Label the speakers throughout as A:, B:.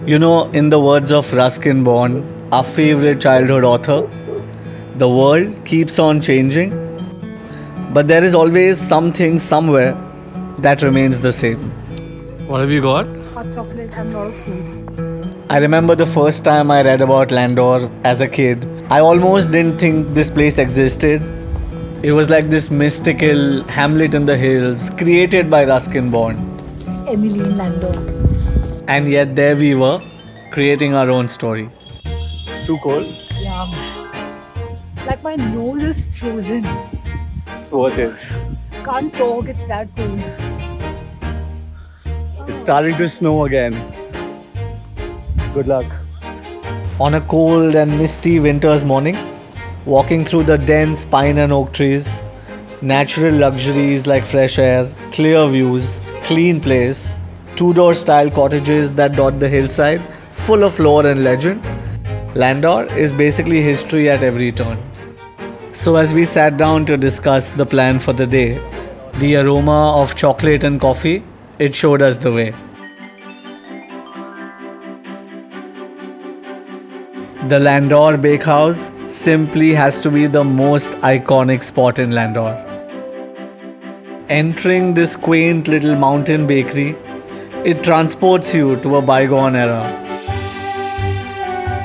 A: You know, in the words of Ruskin Bond, our favorite childhood author, the world keeps on changing, but there is always something somewhere that remains the same. What have you got?
B: Hot chocolate and a lot of food.
A: I remember the first time I read about Landour as a kid. I almost didn't think this place existed. It was like this mystical Hamlet in the hills created by Ruskin Bond.
B: Emily in Landour.
A: And yet there we were, creating our own story. Too cold?
B: Yum. Like my nose is frozen.
A: It's worth it.
B: Can't talk, it's that cold.
A: It's starting to snow again. Good luck. On a cold and misty winter's morning, walking through the dense pine and oak trees, natural luxuries like fresh air, clear views, clean place, Tudor style cottages that dot the hillside, full of lore and legend, Landour is basically history at every turn. So, as we sat down to discuss the plan for the day, the aroma of chocolate and coffee, it showed us the way. The Landour Bakehouse simply has to be the most iconic spot in Landour. Entering this quaint little mountain bakery, it transports you to a bygone era.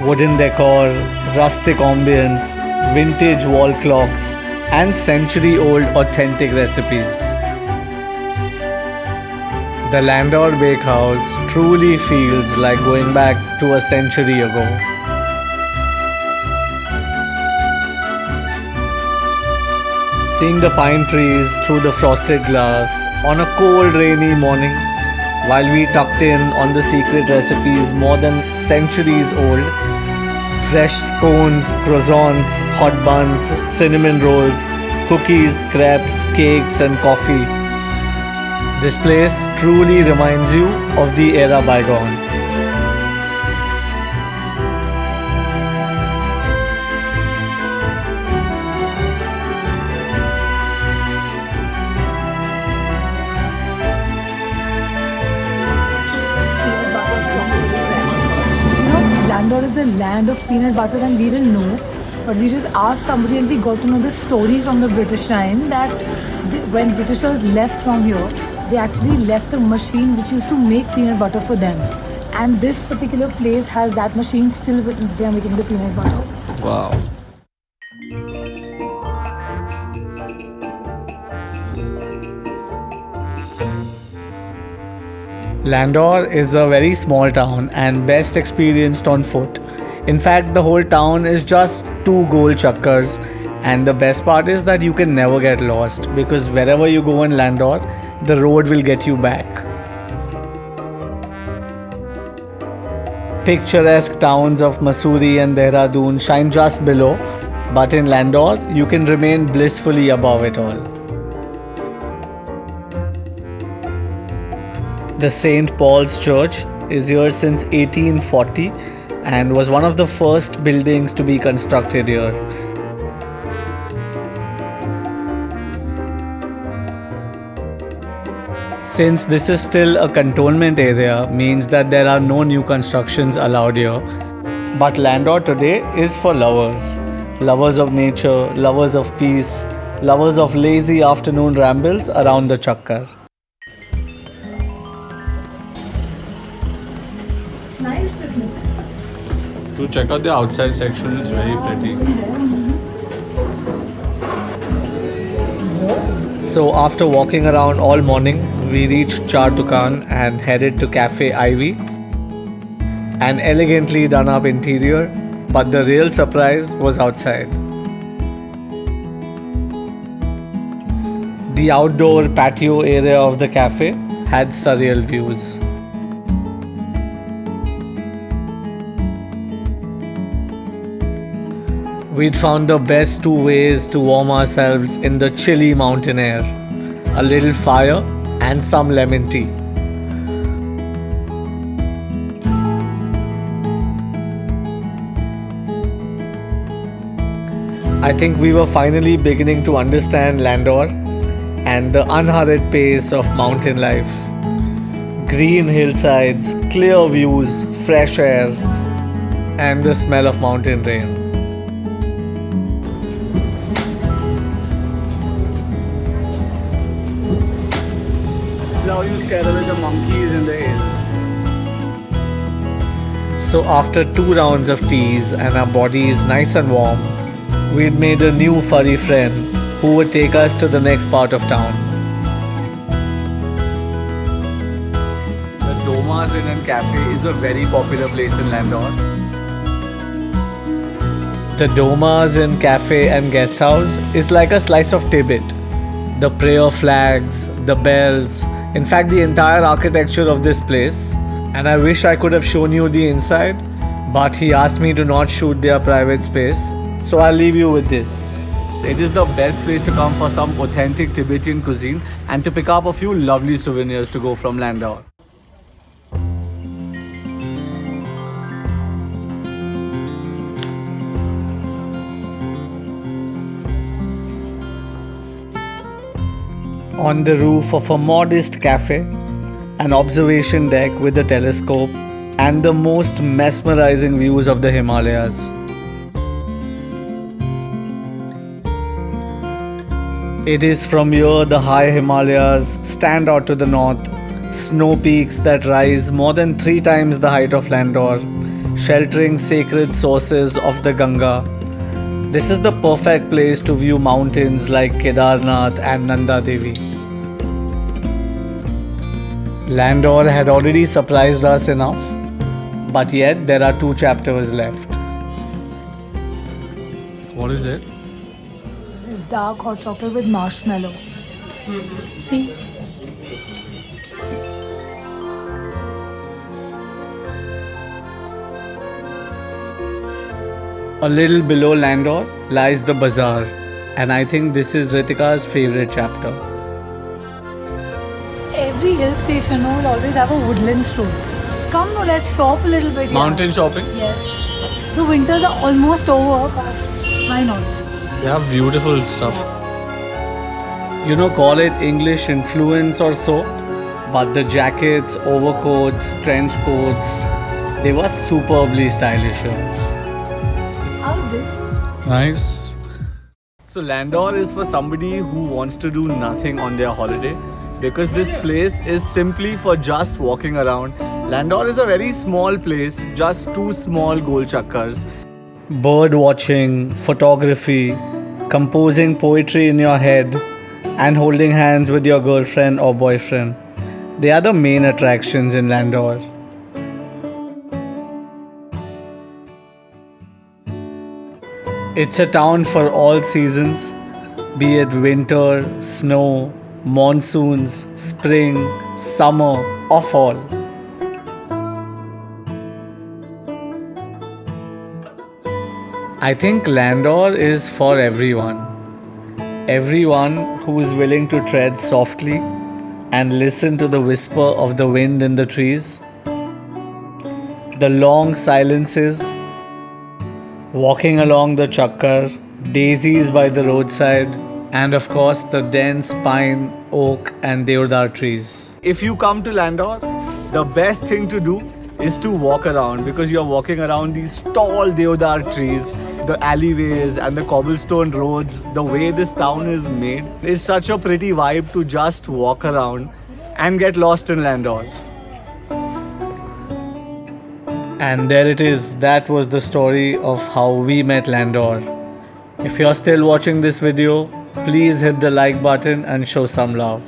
A: Wooden decor, rustic ambience, vintage wall clocks, and century-old authentic recipes. The Landour Bakehouse truly feels like going back to a century ago. Seeing the pine trees through the frosted glass on a cold rainy morning while we tucked in on the secret recipes more than centuries old, fresh scones, croissants, hot buns, cinnamon rolls, cookies, crepes, cakes and coffee. This place truly reminds you of the era bygone.
B: Landour is the land of peanut butter and we didn't know. But we just asked somebody and we got to know the story from the British time that when Britishers left from here, they actually left a machine which used to make peanut butter for them. And this particular place has that machine still, they are making the peanut butter.
A: Wow. Landour is a very small town and best experienced on foot. In fact, the whole town is just 2 goal chakkars, and the best part is that you can never get lost because wherever you go in Landour, the road will get you back. Picturesque towns of Mussoorie and Dehradun shine just below, but in Landour, you can remain blissfully above it all. The St. Paul's Church is here since 1840 and was one of the first buildings to be constructed here. Since this is still a cantonment area, means that there are no new constructions allowed here. But Landour today is for lovers. Lovers of nature, lovers of peace, lovers of lazy afternoon rambles around the chakkar.
B: Nice business.
A: To check out the outside section, it's very pretty. So after walking around all morning, we reached Char Dukan and headed to Cafe Ivy. An elegantly done up interior, but the real surprise was outside. The outdoor patio area of the cafe had surreal views. We'd found the best 2 ways to warm ourselves in the chilly mountain air. A little fire and some lemon tea. I think we were finally beginning to understand Landour and the unhurried pace of mountain life. Green hillsides, clear views, fresh air, and the smell of mountain rain. This is how you scare away the monkeys in the hills. So after 2 rounds of teas and our bodies nice and warm, we'd made a new furry friend who would take us to the next part of town. The Doma's Inn and Cafe is a very popular place in Landour. The Doma's Inn Cafe and Guest House is like a slice of Tibet. The prayer flags, the bells, in fact the entire architecture of this place. And I wish I could have shown you the inside, but he asked me to not shoot their private space. So I'll leave you with this. It is the best place to come for some authentic Tibetan cuisine and to pick up a few lovely souvenirs to go from Landour. On the roof of a modest cafe, an observation deck with a telescope, and the most mesmerizing views of the Himalayas. It is from here the high Himalayas stand out to the north, snow peaks that rise more than 3 times the height of Landour, sheltering sacred sources of the Ganga. This is the perfect place to view mountains like Kedarnath and Nanda Devi. Landour had already surprised us enough, but yet there are 2 chapters left. What is it?
B: This is dark hot chocolate with marshmallow. See?
A: A little below Landour lies the Bazaar, and I think this is Ritika's favorite chapter.
B: Every hill station will always have a woodland store. Come now, let's shop a little bit.
A: Mountain shopping?
B: Yes. The winters are almost over, but why not?
A: They have beautiful stuff. Call it English influence or so, but the jackets, overcoats, trench coats, they were superbly stylish here.
B: How's this?
A: Nice. So Landour is for somebody who wants to do nothing on their holiday, because this place is simply for just walking around. Landour is a very small place, just 2 small goal chakkars. Bird watching, photography, composing poetry in your head, and holding hands with your girlfriend or boyfriend. They are the main attractions in Landour. It's a town for all seasons, be it winter, snow, monsoons, spring, summer, or fall. I think Landour is for everyone. Everyone who is willing to tread softly and listen to the whisper of the wind in the trees, the long silences, walking along the chakkar, daisies by the roadside, and of course the dense pine, oak and deodar trees. If you come to Landour, the best thing to do is to walk around, because you're walking around these tall deodar trees, the alleyways and the cobblestone roads. The way this town is made is such a pretty vibe to just walk around and get lost in Landour. And there it is. That was the story of how we met Landour. If you're still watching this video, please hit the like button and show some love.